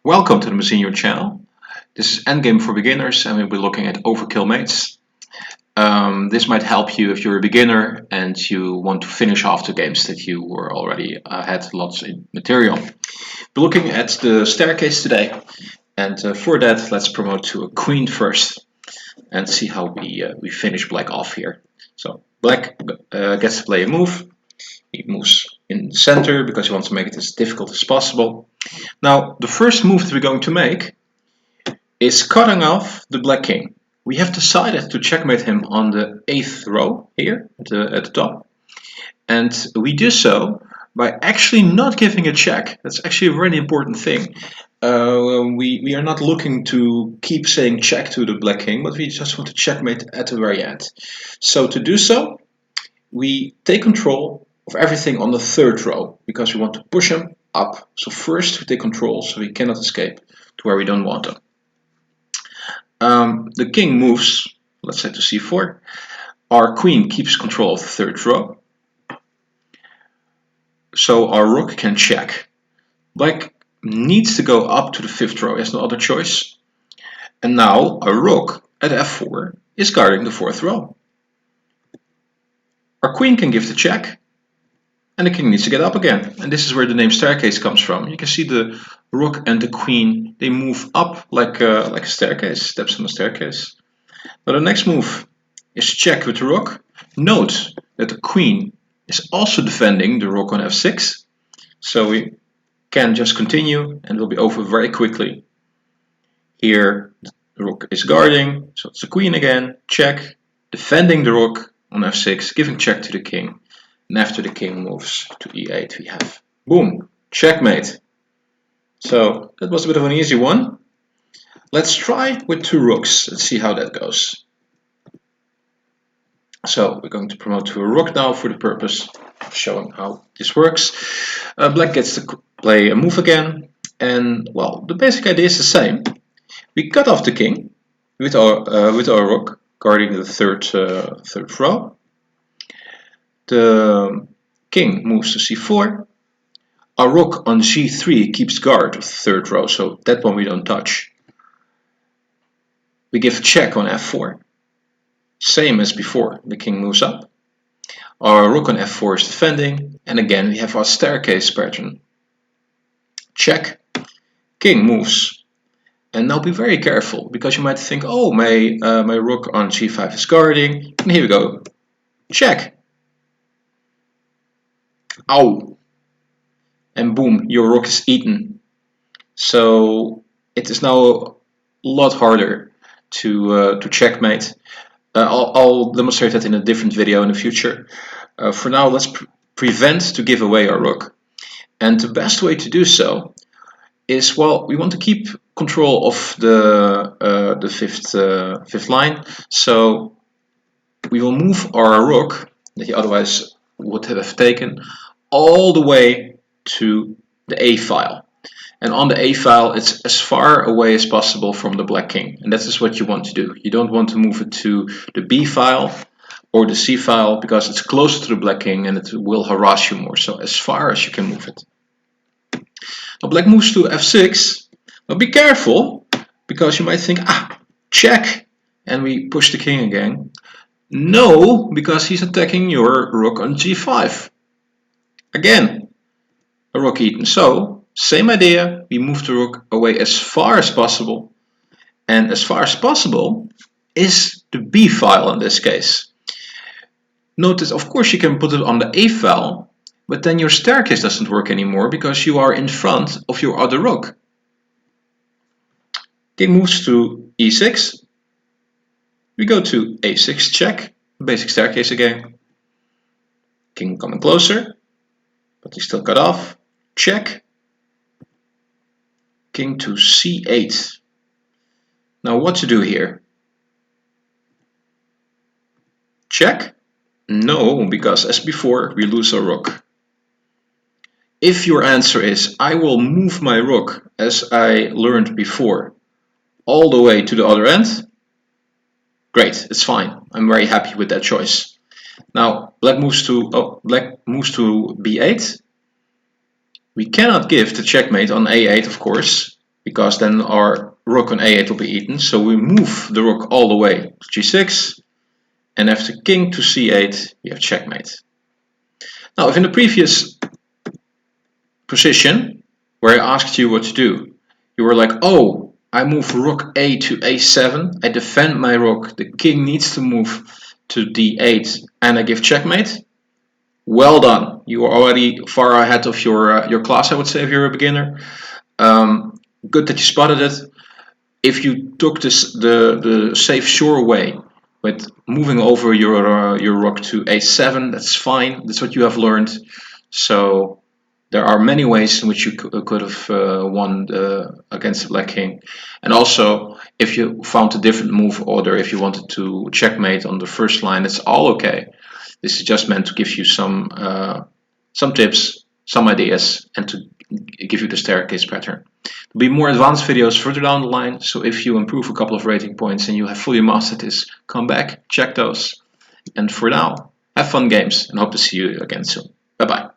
Welcome to the Mazinho channel. This is Endgame for beginners and we'll be looking at overkill mates. This might help you if you're a beginner and you want to finish off the games that you were already had lots of material. We're looking at the staircase today, and for that let's promote to a queen first and see how we finish black off here. So black gets to play a move. He moves in the center because he wants to make it as difficult as possible. Now, the first move that we're going to make is cutting off the black king. We have decided to checkmate him on the 8th row here at the top. And we do so by actually not giving a check. That's actually a very important thing. We are not looking to keep saying check to the black king, but we just want to checkmate at the very end. So to do so, we take control of everything on the 3rd row because we want to push him up. So first we take control so he cannot escape to where we don't want him. The king moves, let's say to c4. Our queen keeps control of the 3rd row. So our rook can check. Black needs to go up to the 5th row, he has no other choice. And now our rook at f4 is guarding the 4th row. Our queen can give the check, and the king needs to get up again. And this is where the name staircase comes from. You can see the rook and the queen, they move up like a staircase, steps on a staircase. Now the next move is check with the rook. Note that the queen is also defending the rook on f6. So we can just continue and we'll be over very quickly. Here the rook is guarding, so it's the queen again, check, defending the rook on f6, giving check to the king. And after the king moves to e8, we have, boom, checkmate. So that was a bit of an easy one. Let's try with 2 rooks. Let's see how that goes. So we're going to promote to a rook now for the purpose of showing how this works. Black gets to play a move again. And well, the basic idea is the same. We cut off the king with our rook, guarding the third row. The king moves to c4. Our rook on g3 keeps guard of the 3rd row, so that one we don't touch. We give a check on f4. Same as before, the king moves up. Our rook on f4 is defending, and again we have our staircase pattern. Check, king moves. And now be very careful, because you might think, oh, my rook on g5 is guarding, and here we go, check. Ow! And boom, your rook is eaten. So it is now a lot harder to checkmate. I'll demonstrate that in a different video in the future. For now, let's prevent to give away our rook. And the best way to do so is, well, we want to keep control of the fifth line. So we will move our rook that he otherwise would have taken all the way to the A file. And on the A file, it's as far away as possible from the black king. And that is what you want to do. You don't want to move it to the B file or the C file because it's closer to the black king and it will harass you more. So as far as you can move it. Now black moves to F6. Now be careful because you might think, check. And we push the king again. No, because he's attacking your rook on G5. Again, a rook eaten. So, same idea, we move the rook away as far as possible. And as far as possible is the B file in this case. Notice, of course, you can put it on the A file, but then your staircase doesn't work anymore because you are in front of your other rook. King moves to E6. We go to A6 check, basic staircase again. King coming closer, but he's still cut off. Check. King to C8. Now what to do here? Check? No, because as before we lose our rook. If your answer is, I will move my rook as I learned before, all the way to the other end, great, it's fine. I'm very happy with that choice. Now black moves to B8. We cannot give the checkmate on A8, of course, because then our rook on a8 will be eaten. So we move the rook all the way to g6, and after king to c8, you have checkmate. Now, if in the previous position, where I asked you what to do, you were like, oh, I move rook a to a7, I defend my rook, the king needs to move to d8, and I give checkmate. Well done. You are already far ahead of your class, I would say, if you're a beginner. Good that you spotted it. If you took the safe, sure way with moving over your rook to a7, that's fine. That's what you have learned. So there are many ways in which you could have won against the black king. And also, if you found a different move order, if you wanted to checkmate on the first line, it's all okay. This is just meant to give you some tips, some ideas, and to give you the staircase pattern. There'll be more advanced videos further down the line, so if you improve a couple of rating points and you have fully mastered this, come back, check those. And for now, have fun games and hope to see you again soon. Bye bye.